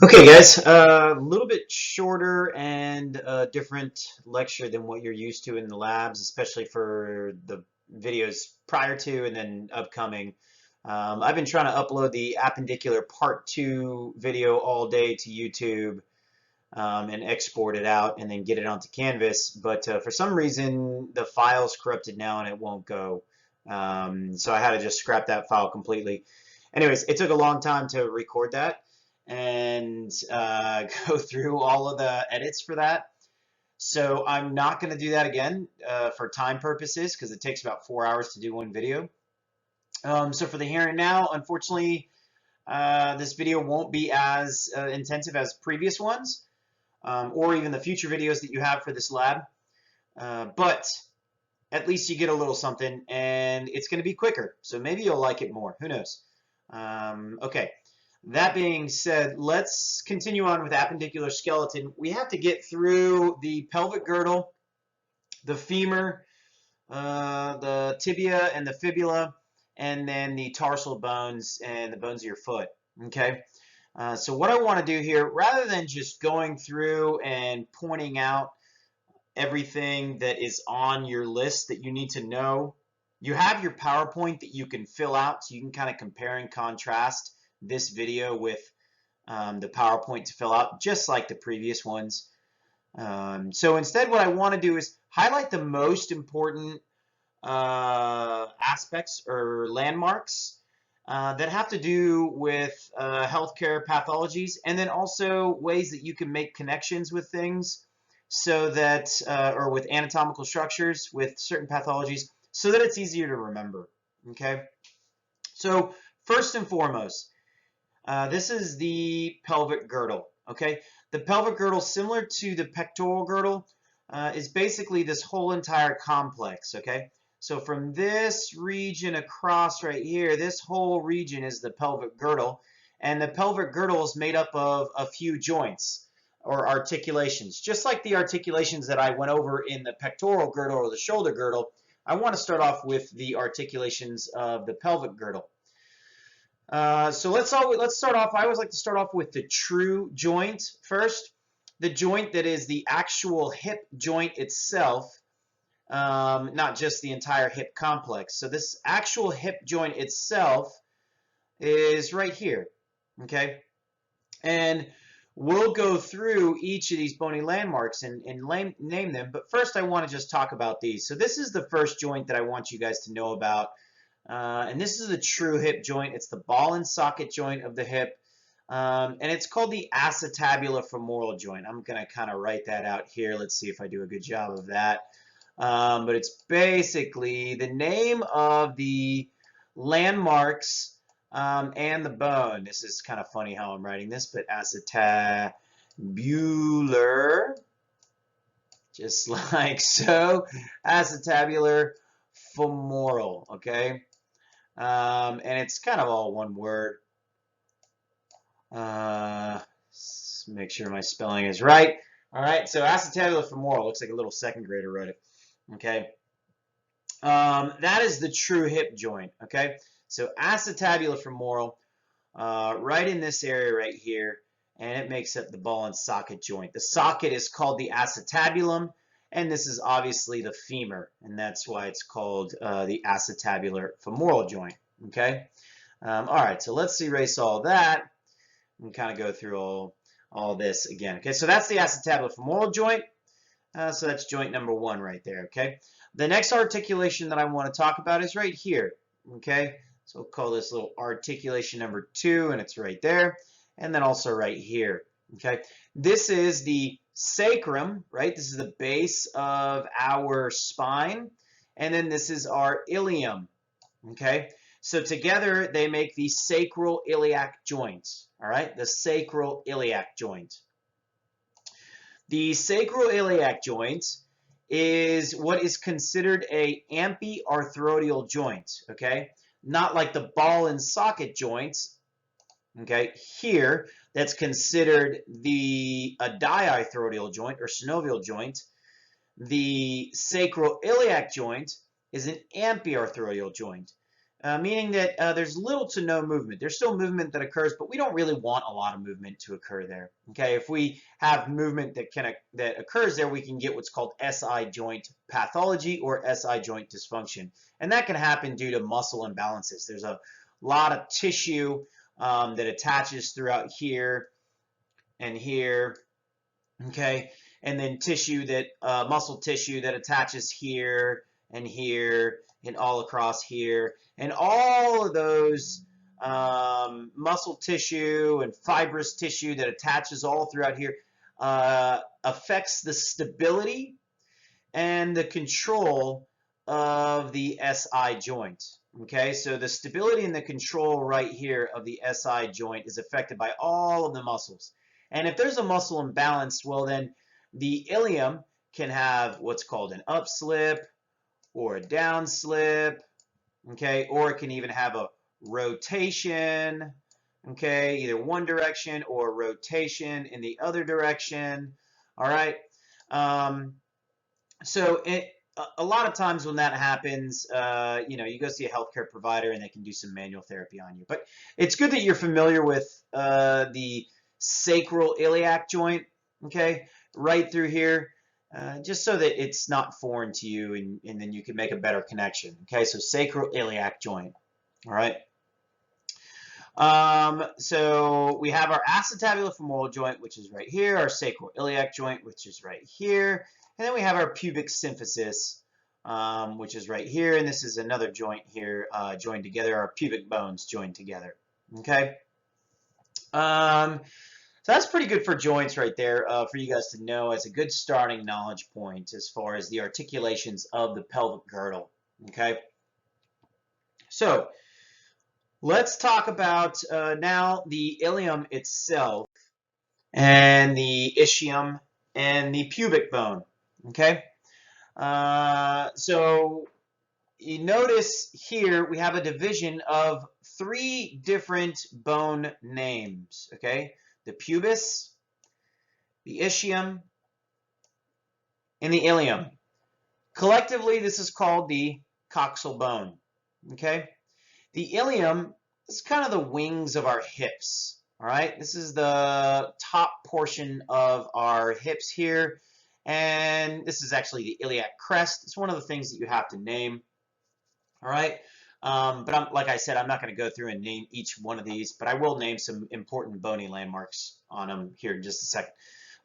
Okay, guys, a little bit shorter and different lecture than what you're used to in the labs, especially for the videos prior to and then upcoming. I've been trying to upload the Appendicular Part 2 video all day to YouTube and export it out and then get it onto Canvas, but for some reason the file's corrupted now and it won't go. So I had to just scrap that file completely. Anyways, it took a long time to record that and go through all of the edits for that. So I'm not going to do that again for time purposes because it takes about 4 hours to do one video. So for the here and now, unfortunately, this video won't be as intensive as previous ones or even the future videos that you have for this lab. But at least you get a little something and it's going to be quicker. So maybe you'll like it more. Who knows? Okay. That being said, let's continue on with appendicular skeleton. We have to get through the pelvic girdle, the femur, the tibia and the fibula, and then the tarsal bones and the bones of your foot. Okay. So what I want to do here, rather than just going through and pointing out everything that is on your list that you need to know, you have your PowerPoint that you can fill out so you can kind of compare and contrast this video with the PowerPoint to fill out, just like the previous ones. So instead, what I want to do is highlight the most important aspects or landmarks that have to do with healthcare pathologies, and then also ways that you can make connections with things so that, or with anatomical structures with certain pathologies, so that it's easier to remember. Okay. So first and foremost, this is the pelvic girdle. Okay. The pelvic girdle, similar to the pectoral girdle, is basically this whole entire complex. Okay. So from this region across right here, this whole region is the pelvic girdle, and the pelvic girdle is made up of a few joints or articulations. Just like the articulations that I went over in the pectoral girdle or the shoulder girdle, I want to start off with the articulations of the pelvic girdle. So let's start off. I always like to start off with the true joint first. The joint that is the actual hip joint itself, not just the entire hip complex. So this actual hip joint itself is right here. Okay, and we'll go through each of these bony landmarks and name them, but first I want to just talk about these. So this is the first joint that I want you guys to know about, and this is the true hip joint. It's the ball and socket joint of the hip, and it's called the acetabular femoral joint. I'm going to kind of write that out here. Let's see if I do a good job of that. But it's basically the name of the landmarks and the bone. This is kind of funny how I'm writing this, but acetabular, just like so, acetabular femoral, okay? And it's kind of all one word. Make sure my spelling is right. All right, so acetabular femoral, looks like a little second grader wrote it, okay? That is the true hip joint, okay? So acetabular femoral, right in this area right here, and it makes up the ball and socket joint. The socket is called the acetabulum, and this is obviously the femur, and that's why it's called the acetabular femoral joint, okay? All right, so let's erase all that and kind of go through all this again, okay? So that's the acetabular femoral joint. So that's joint number one right there, okay? The next articulation that I want to talk about is right here, okay? So we'll call this little articulation number 2, and it's right there, and then also right here, okay? This is the sacrum, right? This is the base of our spine, and then this is our ilium, okay? So together they make the sacral iliac joint, all right? The sacral iliac joint. The sacral iliac joint is what is considered a amphiarthrodial joint, okay? Not like the ball and socket joints, okay? Here, that's considered a diarthrodial joint or synovial joint. The sacral iliac joint is an amphiarthrodial joint. meaning that there's little to no movement. There's still movement that occurs, but we don't really want a lot of movement to occur there. Okay, if we have movement that occurs there, we can get what's called SI joint pathology or SI joint dysfunction, and that can happen due to muscle imbalances. There's a lot of tissue that attaches throughout here and here. Okay, and then tissue that muscle tissue that attaches here and here and all across here, and all of those muscle tissue and fibrous tissue that attaches all throughout here affects the stability and the control of the SI joint. Okay, so the stability and the control right here of the SI joint is affected by all of the muscles. And if there's a muscle imbalance, well then the ilium can have what's called an upslip or a downslip, okay, or it can even have a rotation, okay, either one direction or rotation in the other direction. All right. So a lot of times when that happens, you go see a healthcare provider and they can do some manual therapy on you. But it's good that you're familiar with the sacral iliac joint, okay, right through here, just so that it's not foreign to you, and then you can make a better connection. Okay, so sacral iliac joint. All right. So we have our acetabular-femoral joint, which is right here, our sacral iliac joint, which is right here, and then we have our pubic symphysis, which is right here, and this is another joint here joined together, our pubic bones joined together. Okay. So that's pretty good for joints right there for you guys to know as a good starting knowledge point as far as the articulations of the pelvic girdle. Okay. So let's talk about now the ilium itself and the ischium and the pubic bone. Okay. So you notice here we have a division of 3 different bone names. Okay. The pubis, the ischium, and the ilium. Collectively, this is called the coxal bone. Okay. The ilium is kind of the wings of our hips. All right. This is the top portion of our hips here. And this is actually the iliac crest. It's one of the things that you have to name. All right. But like I said, I'm not going to go through and name each one of these, but I will name some important bony landmarks on them here in just a second.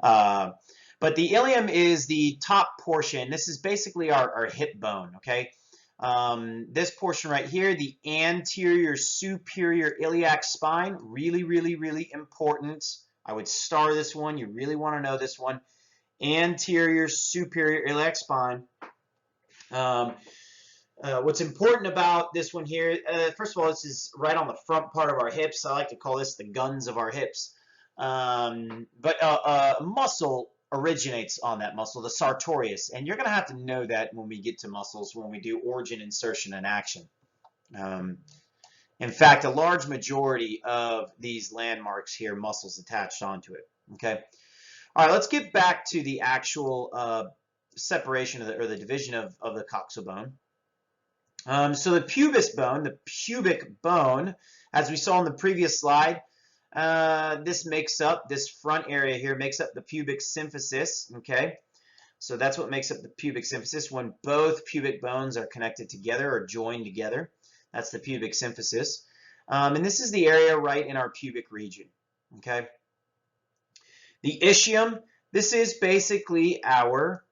But the ilium is the top portion. This is basically our hip bone, okay? This portion right here, the anterior superior iliac spine, really, really, really important. I would star this one. You really want to know this one. Anterior superior iliac spine. What's important about this one here, first of all, this is right on the front part of our hips. I like to call this the guns of our hips. But muscle originates on that muscle, the sartorius, and you're going to have to know that when we get to muscles, when we do origin, insertion, and action. In fact, a large majority of these landmarks here, muscles attached onto it. Okay. All right, let's get back to the actual separation of or the division of the coxal bone. So the pubis bone, the pubic bone, as we saw in the previous slide, this front area here makes up the pubic symphysis, okay? So that's what makes up the pubic symphysis when both pubic bones are connected together or joined together. That's the pubic symphysis. And this is the area right in our pubic region, okay? The ischium, this is basically our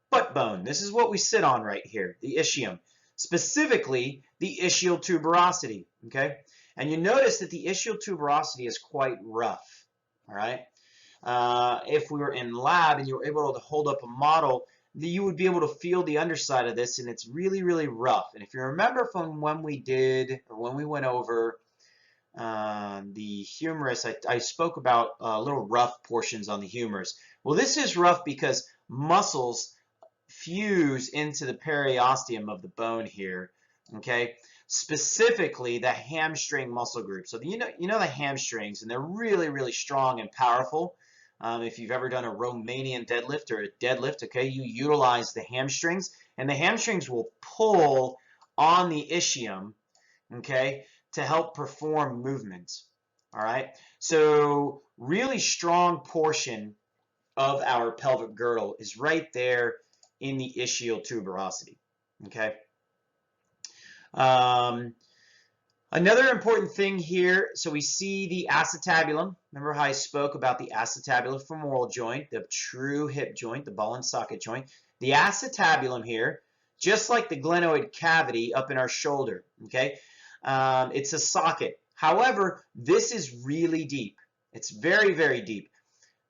butt bone. This is what we sit on right here, the ischium. Specifically, the ischial tuberosity, okay? And you notice that the ischial tuberosity is quite rough, all right? If we were in lab and you were able to hold up a model, you would be able to feel the underside of this, and it's really, really rough. And if you remember from when we went over the humerus, I spoke about little rough portions on the humerus. Well, this is rough because muscles fuse into the periosteum of the bone here, okay? Specifically the hamstring muscle group. So you know the hamstrings, and they're really, really strong and powerful. If you've ever done a Romanian deadlift or a deadlift, okay, you utilize the hamstrings, and the hamstrings will pull on the ischium, okay, to help perform movements. All right, so really strong portion of our pelvic girdle is right there in the ischial tuberosity. Okay. Um, Another important thing here, so we see the acetabulum. Remember how I spoke about the acetabulofemoral joint, the true hip joint, the ball and socket joint. The acetabulum here, just like the glenoid cavity up in our shoulder, okay? It's a socket. However, this is really deep. It's very, very deep.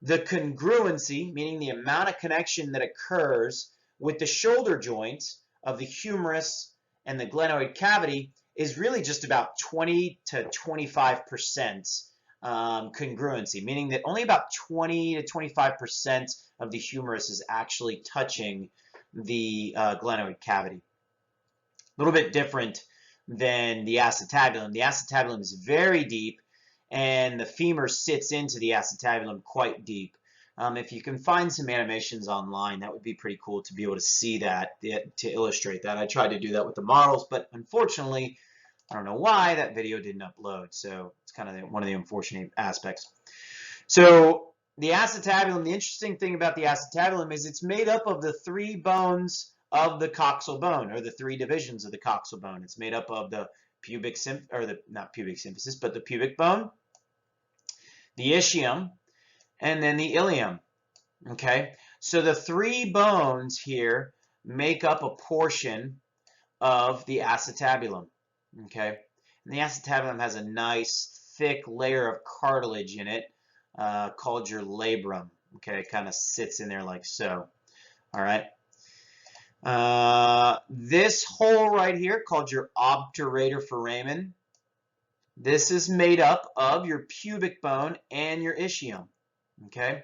The congruency, meaning the amount of connection that occurs with the shoulder joints of the humerus and the glenoid cavity, is really just about 20 to 25% congruency, meaning that only about 20 to 25% of the humerus is actually touching the glenoid cavity. A little bit different than the acetabulum. The acetabulum is very deep, and the femur sits into the acetabulum quite deep. If you can find some animations online, that would be pretty cool to be able to see that, to illustrate that. I tried to do that with the models, but unfortunately, I don't know why that video didn't upload. So it's kind of one of the unfortunate aspects. So the acetabulum, the interesting thing about the acetabulum is it's made up of the 3 bones of the coxal bone, or the 3 divisions of the coxal bone. It's made up of the pubic not pubic symphysis, but the pubic bone, the ischium, and then the ilium. Okay, so the 3 bones here make up a portion of the acetabulum. Okay, and the acetabulum has a nice thick layer of cartilage in it called your labrum. Okay, it kind of sits in there like so. All right. This hole right here called your obturator foramen, this is made up of your pubic bone and your ischium. Okay,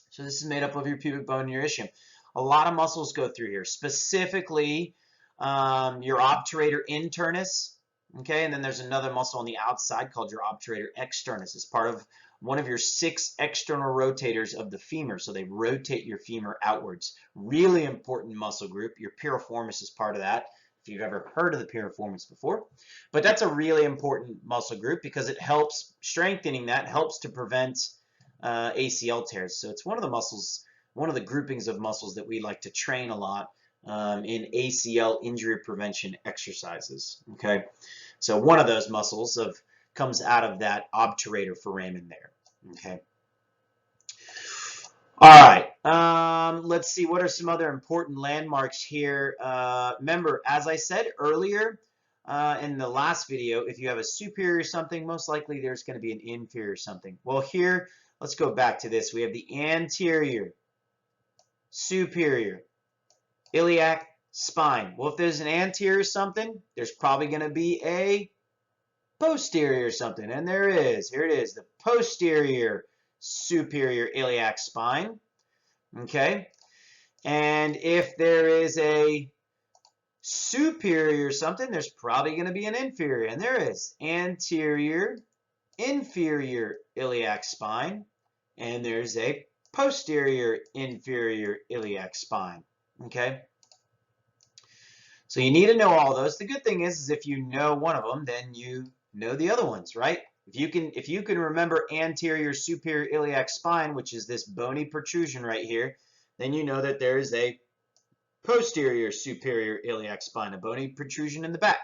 so this is made up of your pubic bone and your ischium. A lot of muscles go through here, specifically your obturator internus. Okay, and then there's another muscle on the outside called your obturator externus. It's part of one of your 6 external rotators of the femur, so they rotate your femur outwards. Really important muscle group. Your piriformis is part of that, if you've ever heard of the piriformis before. But that's a really important muscle group because it helps, strengthening that helps to prevent ACL tears. So it's one of the muscles, one of the groupings of muscles that we like to train a lot in ACL injury prevention exercises. Okay, so one of those muscles comes out of that obturator foramen there. Okay. All right. Let's see. What are some other important landmarks here? Remember, as I said earlier in the last video, if you have a superior something, most likely there's going to be an inferior something. Well, here, let's go back to this. We have the anterior, superior, iliac spine. Well, if there's an anterior something, there's probably going to be a posterior something, and there is. Here it is, the posterior superior iliac spine. Okay, and if there is a superior something, there's probably going to be an inferior, and there is anterior inferior iliac spine, and there's a posterior inferior iliac spine. Okay, so you need to know all those. The good thing is if you know one of them, then you know the other ones, right? If you can remember anterior superior iliac spine, which is this bony protrusion right here, then you know that there is a posterior superior iliac spine, a bony protrusion in the back.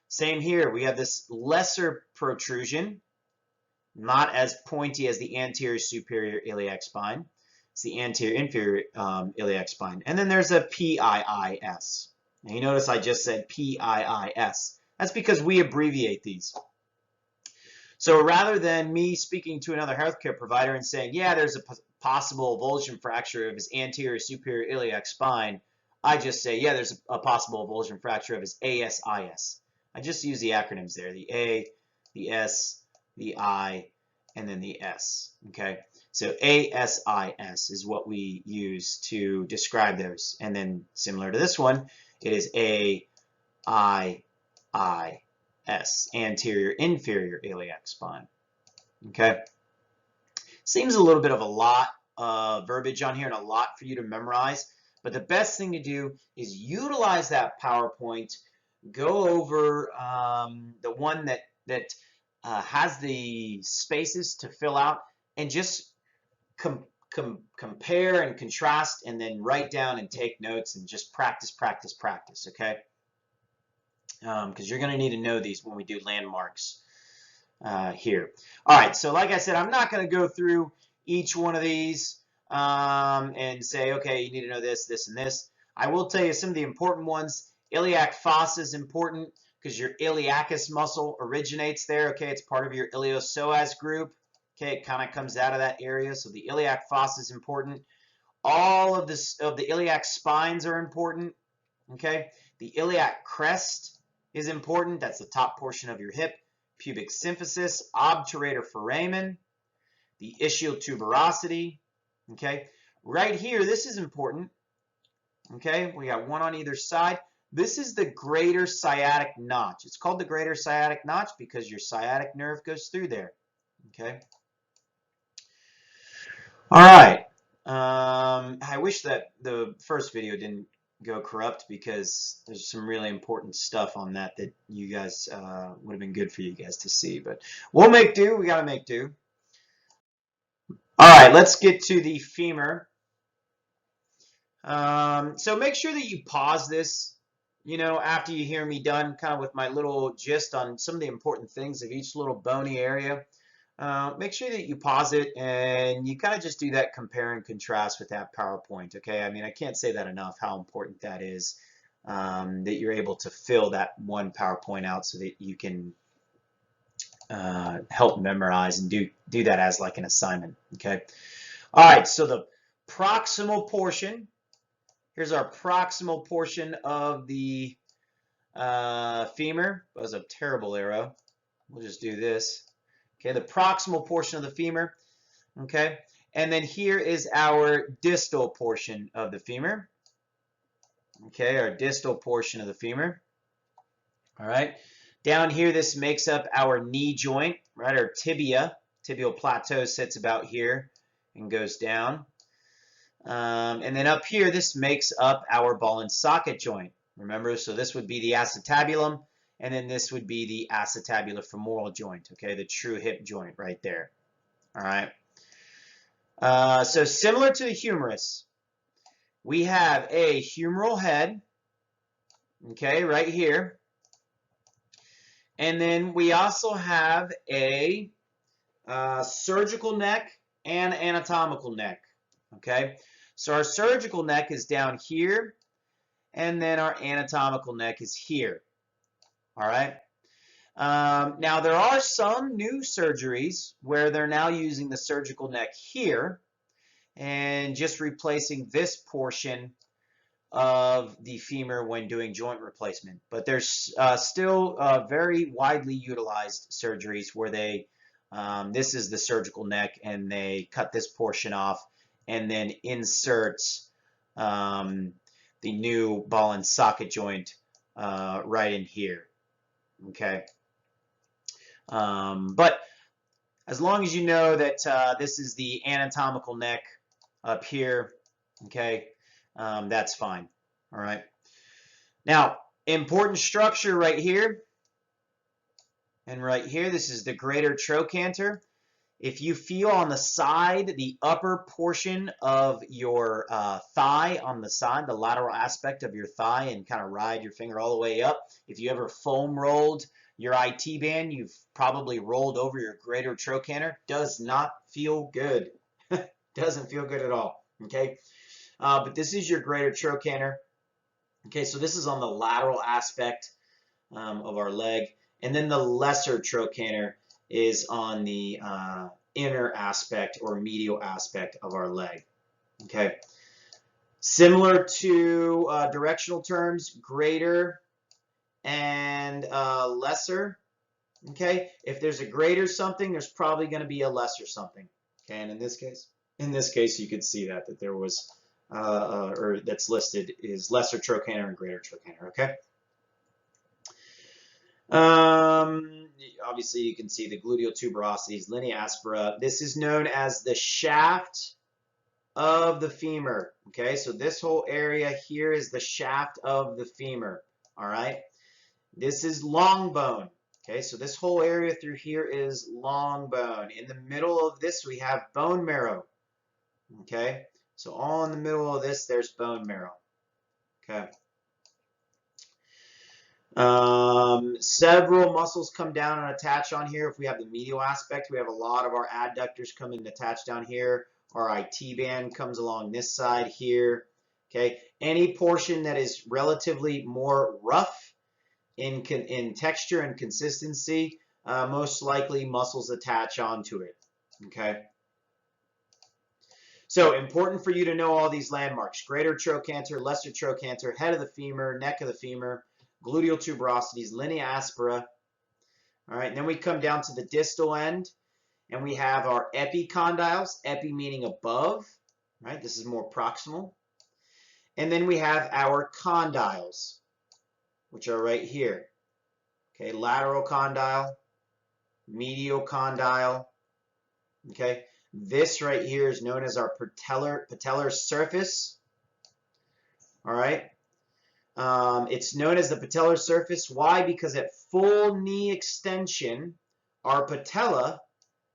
Same here, we have this lesser protrusion, not as pointy as the anterior superior iliac spine. It's the anterior inferior iliac spine. And then there's a PIIS. Now you notice I just said PIIS. That's because we abbreviate these. So rather than me speaking to another healthcare provider and saying, yeah, there's a possible avulsion fracture of his anterior superior iliac spine, I just say, yeah, there's a possible avulsion fracture of his ASIS. I just use the acronyms there, the A, the S, the I, and then the S. Okay, so ASIS is what we use to describe those. And then similar to this one, it is AIIS, anterior inferior iliac spine. Okay, seems a little bit of a lot of verbiage on here and a lot for you to memorize, but the best thing to do is utilize that PowerPoint, go over the one that has the spaces to fill out, and just compare and contrast, and then write down and take notes and just practice, practice, practice, okay? Because you're going to need to know these when we do landmarks here. All right, so like I said, I'm not going to go through each one of these and say, okay, you need to know this, this, and this. I will tell you some of the important ones. Iliac fossa is important because your iliacus muscle originates there, okay? It's part of your iliopsoas group. Okay, it kind of comes out of that area, so the iliac fossa is important. All of the iliac spines are important, okay? The iliac crest is important. That's the top portion of your hip. Pubic symphysis, obturator foramen, the ischial tuberosity, okay? Right here, this is important, okay? We got one on either side. This is the greater sciatic notch. It's called the greater sciatic notch because your sciatic nerve goes through there, okay? All right. I wish that the first video didn't go corrupt because there's some really important stuff on that you guys would have been good for you guys to see, but we'll make do. We got to make do. All right, let's get to the femur. So make sure that you pause this, after you hear me done kind of with my little gist on some of the important things of each little bony area. Make sure that you pause it and you kind of just do that compare and contrast with that PowerPoint, okay? I mean, I can't say that enough, how important that is, that you're able to fill that one PowerPoint out so that you can help memorize and do that as like an assignment, okay? All right, so the proximal portion, here's our proximal portion of the femur. That was a terrible arrow. We'll just do this. Okay, the proximal portion of the femur, okay? And then here is our distal portion of the femur, okay? Our distal portion of the femur, all right? Down here, this makes up our knee joint, right? Our tibia, tibial plateau sits about here and goes down. And then up here, this makes up our ball and socket joint, remember? So this would be the acetabulum, and then this would be the acetabular-femoral joint, okay, the true hip joint right there, all right? So similar to the humerus, we have a humeral head, okay, right here. And then we also have a surgical neck and anatomical neck, okay? So our surgical neck is down here, and then our anatomical neck is here. All right. Now, there are some new surgeries where they're now using the surgical neck here and just replacing this portion of the femur when doing joint replacement. But there's still very widely utilized surgeries where this is the surgical neck, and they cut this portion off and then insert the new ball and socket joint right in here. Okay, but as long as you know that this is the anatomical neck up here, okay, that's fine. All right. Now, important structure right here and right here. This is the greater trochanter. If you feel on the side, the upper portion of your thigh on the side, the lateral aspect of your thigh, and kind of ride your finger all the way up. If you ever foam rolled your IT band, you've probably rolled over your greater trochanter. Does not feel good. Doesn't feel good at all, okay? But this is your greater trochanter. Okay, so this is on the lateral aspect of our leg. And then the lesser trochanter is on the inner aspect or medial aspect of our leg. Okay. Similar to directional terms, greater and lesser. Okay. If there's a greater something, there's probably going to be a lesser something. Okay. And in this case, you could see that there was, or that's listed is lesser trochanter and greater trochanter. Okay. Obviously, you can see the gluteal tuberosities, linea aspera. This is known as the shaft of the femur. Okay, so this whole area here is the shaft of the femur. All right, This is long bone. Okay, so this whole area through here is long bone. In the middle of this, we have bone marrow. Okay, so all in the middle of this, there's bone marrow. Okay. Several muscles come down and attach on here. If we have the medial aspect, we have a lot of our adductors come and attach down here. Our IT band comes along this side here. Okay, any portion that is relatively more rough in texture and consistency, most likely muscles attach onto it. Okay. So important for you to know all these landmarks: greater trochanter, lesser trochanter, head of the femur, neck of the femur, gluteal tuberosities, linea aspera. All right, and then we come down to the distal end, and we have our epicondyles, epi meaning above, right? This is more proximal. And then we have our condyles, which are right here. Okay, lateral condyle, medial condyle. Okay, this right here is known as our patellar surface. All right. It's known as the patellar surface. Why? Because at full knee extension, our patella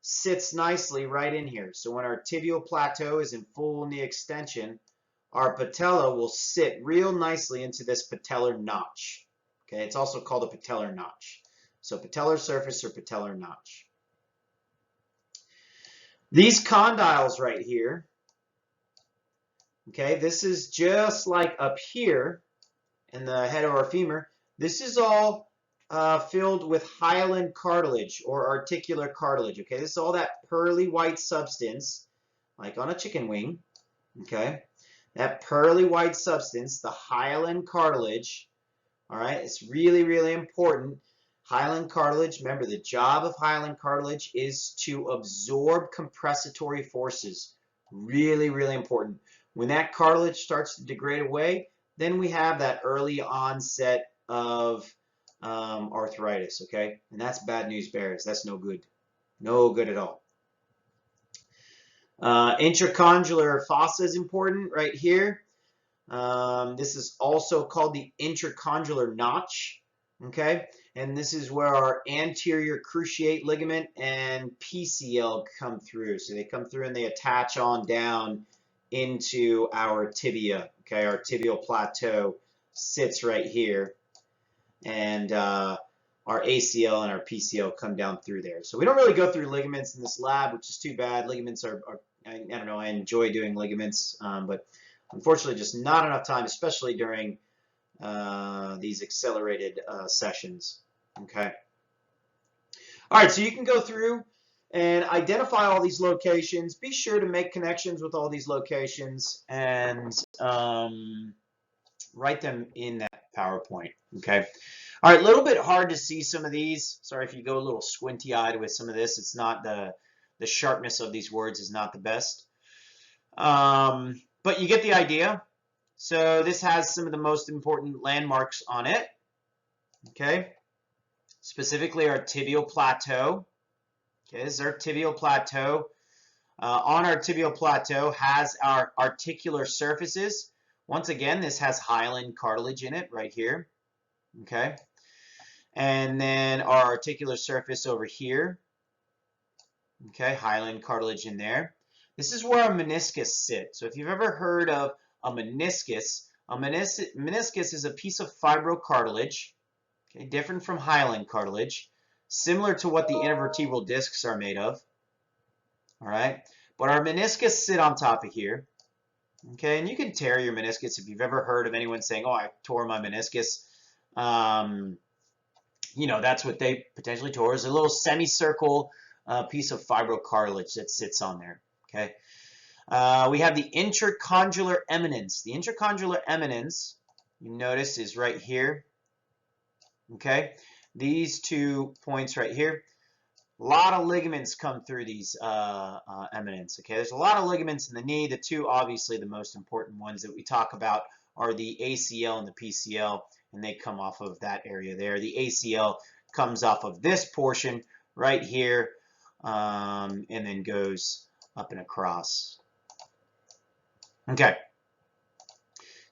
sits nicely right in here. So when our tibial plateau is in full knee extension, our patella will sit real nicely into this patellar notch. Okay, it's also called a patellar notch. So patellar surface or patellar notch. These condyles right here, okay, this is just like up here in the head of our femur. This is all filled with hyaline cartilage or articular cartilage. Okay, this is all that pearly white substance, like on a chicken wing. Okay, that pearly white substance, the hyaline cartilage. All right, it's really, really important. Hyaline cartilage, remember the job of hyaline cartilage is to absorb compressatory forces. Really, really important. When that cartilage starts to degrade away, then we have that early onset of arthritis, okay? And that's bad news bears. That's no good. No good at all. Intracondylar fossa is important right here. This is also called the intracondylar notch, okay? And this is where our anterior cruciate ligament and PCL come through. So they come through and they attach on down into our tibia. Okay, our tibial plateau sits right here, and our ACL and our PCL come down through there. So we don't really go through ligaments in this lab, which is too bad. Ligaments are I don't know, I enjoy doing ligaments, but unfortunately just not enough time, especially during these accelerated sessions. Okay. All right, so you can go through and identify all these locations. Be sure to make connections with all these locations and write them in that PowerPoint. Okay. All right, a little bit hard to see some of these. Sorry if you go a little squinty-eyed with some of this. It's not the sharpness of these words is not the best. But you get the idea. So this has some of the most important landmarks on it. Okay. Specifically our tibial plateau. Okay, this is our tibial plateau. On our tibial plateau has our articular surfaces. Once again, this has hyaline cartilage in it right here. Okay. And then our articular surface over here. Okay, hyaline cartilage in there. This is where our meniscus sits. So if you've ever heard of a meniscus is a piece of fibrocartilage, okay, different from hyaline cartilage, similar to what the intervertebral discs are made of. All right, but our meniscus sit on top of here. Okay, and you can tear your meniscus if you've ever heard of anyone saying, "Oh, I tore my meniscus." You know, that's what they potentially tore, is a little semicircle piece of fibrocartilage that sits on there. Okay. We have the intracondylar eminence. The intracondylar eminence, you notice, is right here. Okay. These 2 points right here. A lot of ligaments come through these eminence. Okay. There's a lot of ligaments in the knee. The two, obviously, the most important ones that we talk about are the ACL and the PCL, and they come off of that area there. The ACL comes off of this portion right here, and then goes up and across. Okay.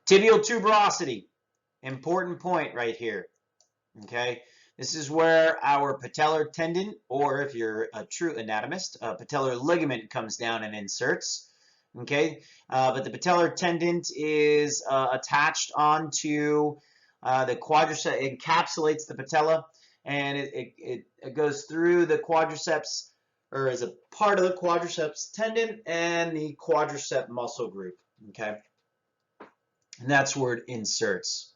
Tibial tuberosity, important point right here. Okay, this is where our patellar tendon, or if you're a true anatomist, patellar ligament comes down and inserts. Okay, but the patellar tendon is attached onto the quadriceps. It encapsulates the patella, and it goes through the quadriceps, or is a part of the quadriceps tendon and the quadricep muscle group. Okay, and that's where it inserts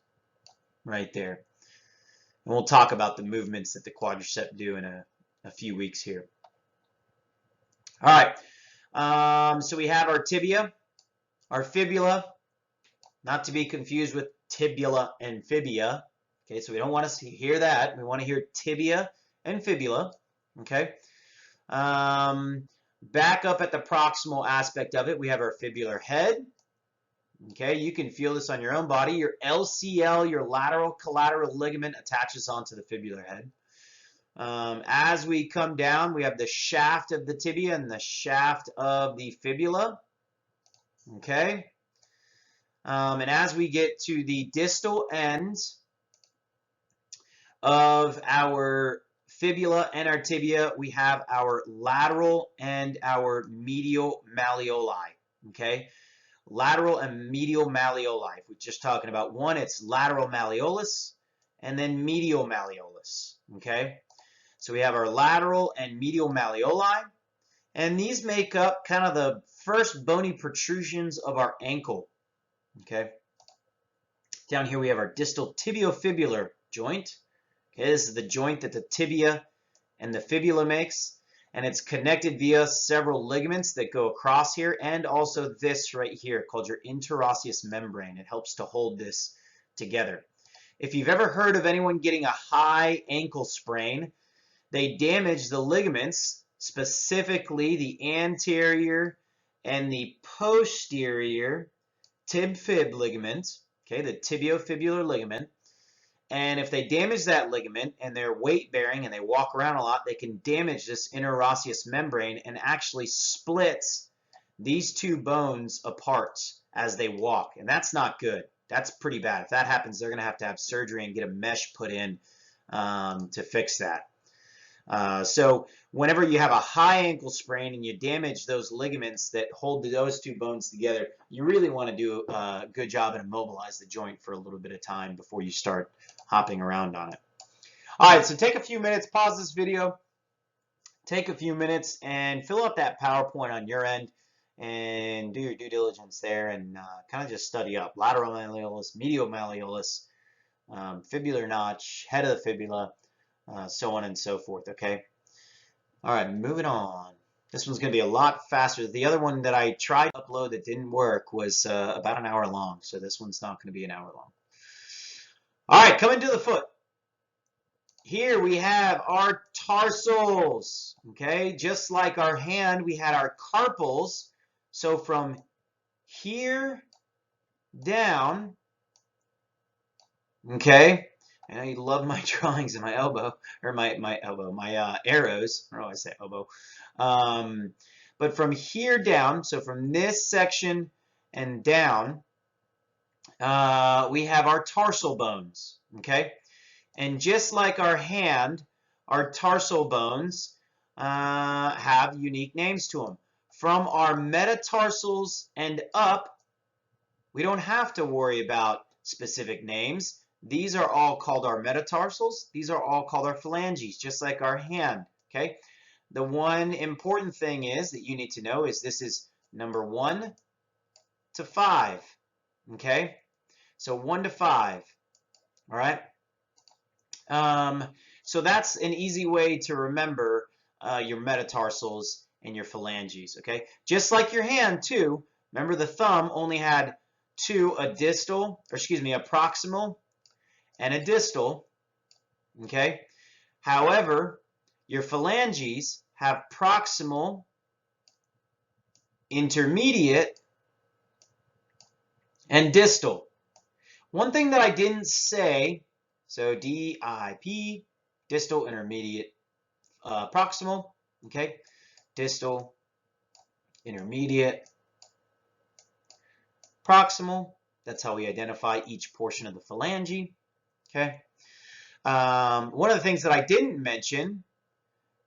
right there. And we'll talk about the movements that the quadricep do in a few weeks here. All right, so we have our tibia, our fibula, not to be confused with tibula and fibia. Okay, so we don't want to hear that. We want to hear tibia and fibula. Okay, back up at the proximal aspect of it, we have our fibular head. Okay, you can feel this on your own body. Your LCL, your lateral collateral ligament, attaches onto the fibular head. As we come down, we have the shaft of the tibia and the shaft of the fibula. Okay, and as we get to the distal ends of our fibula and our tibia, we have our lateral and our medial malleoli. Okay. Lateral and medial malleoli. We're just talking about one, it's lateral malleolus, and then medial malleolus. Okay, so we have our lateral and medial malleoli, and these make up kind of the first bony protrusions of our ankle. Okay, down here we have our distal tibiofibular joint. Okay, this is the joint that the tibia and the fibula makes. And it's connected via several ligaments that go across here, and also this right here called your interosseous membrane. It helps to hold this together. If you've ever heard of anyone getting a high ankle sprain, they damage the ligaments, specifically the anterior and the posterior tib-fib ligament, okay, the tibiofibular ligament. And if they damage that ligament and they're weight bearing and they walk around a lot, they can damage this interosseous membrane and actually split these two bones apart as they walk. And that's not good. That's pretty bad. If that happens, they're going to have surgery and get a mesh put in to fix that. So whenever you have a high ankle sprain and you damage those ligaments that hold those two bones together, you really want to do a good job and immobilize the joint for a little bit of time before you start hopping around on it. All right, so take a few minutes, pause this video, take a few minutes and fill out that PowerPoint on your end and do your due diligence there and kind of just study up lateral malleolus, medial malleolus, fibular notch, head of the fibula, so on and so forth, okay? All right, moving on. This one's going to be a lot faster. The other one that I tried to upload that didn't work was about an hour long, so this one's not going to be an hour long. All right, coming to the foot. Here we have our tarsals, okay? Just like our hand, we had our carpals. So from here down, okay? I know you love my drawings of my elbow, or my arrows. I don't know why I say elbow. But from here down, so from this section and down, we have our tarsal bones, okay? And just like our hand, our tarsal bones have unique names to them. From our metatarsals and up, we don't have to worry about specific names. These are all called our metatarsals. These are all called our phalanges, just like our hand, okay? The one important thing is that you need to know is this is number 1 to 5, okay? So 1 to 5, all right? So that's an easy way to remember your metatarsals and your phalanges, okay? Just like your hand, too. Remember the thumb only had a proximal and a distal, okay? However, your phalanges have proximal, intermediate, and distal. One thing that I didn't say, so DIP, distal, intermediate, proximal, okay? Distal, intermediate, proximal. That's how we identify each portion of the phalange, okay? One of the things that I didn't mention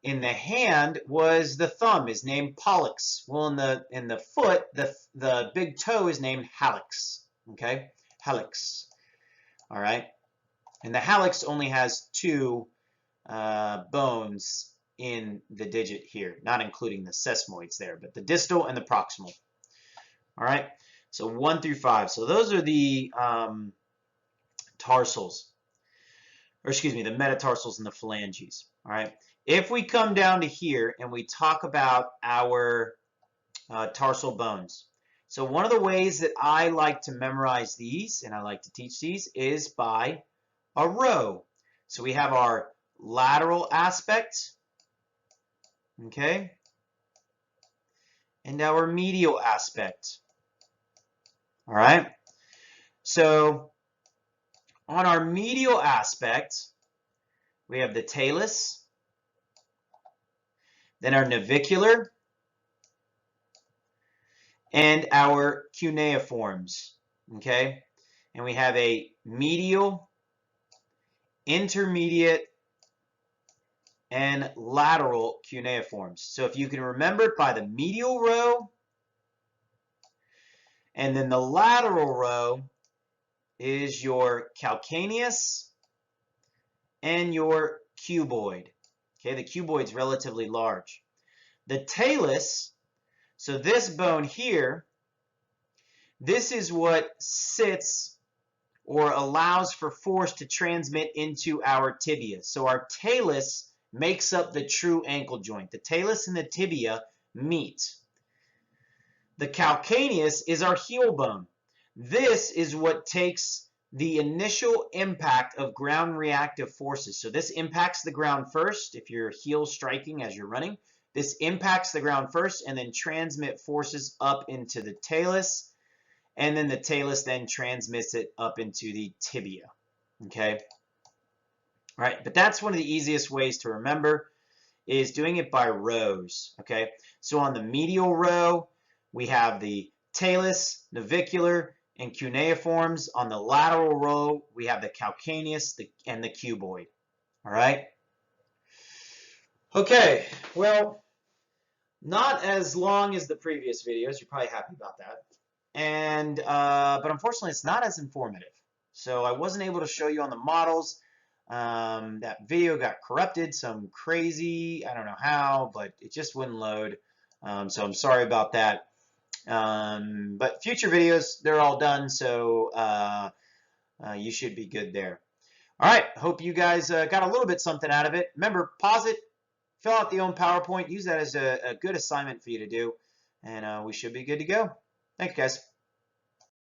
in the hand was the thumb is named pollex. Well, in the foot, the big toe is named hallux. Okay, hallux. All right, and the hallux only has two bones in the digit here, not including the sesamoids there, but the distal and the proximal. All right, so 1 through 5. So those are the tarsals, or excuse me, the metatarsals and the phalanges. All right, if we come down to here and we talk about our tarsal bones. So one of the ways that I like to memorize these, and I like to teach these, is by a row. So we have our lateral aspect, okay, and our medial aspect. All right, so on our medial aspect, we have the talus, then our navicular, and our cuneiforms, okay? And we have a medial, intermediate, and lateral cuneiforms. So if you can remember it by the medial row, and then the lateral row is your calcaneus and your cuboid. Okay, the cuboid's relatively large. The talus, so this bone here, this is what sits or allows for force to transmit into our tibia. So our talus makes up the true ankle joint. The talus and the tibia meet. The calcaneus is our heel bone. This is what takes the initial impact of ground reactive forces. So this impacts the ground first if you're heel striking as you're running. This impacts the ground first and then transmit forces up into the talus, and then the talus then transmits it up into the tibia. Okay? All right, but that's one of the easiest ways to remember is doing it by rows. Okay? So on the medial row, we have the talus, navicular, and cuneiforms. On the lateral row, we have the calcaneus and the cuboid. All right? Okay, well, not as long as the previous videos. You're probably happy about that. And but unfortunately, it's not as informative. So I wasn't able to show you on the models. That video got corrupted some crazy, I don't know how, but it just wouldn't load. So I'm sorry about that. But future videos, they're all done, so you should be good there. All right, hope you guys got a little bit something out of it. Remember, pause it, fill out the own PowerPoint, use that as a good assignment for you to do, and we should be good to go. Thanks, guys.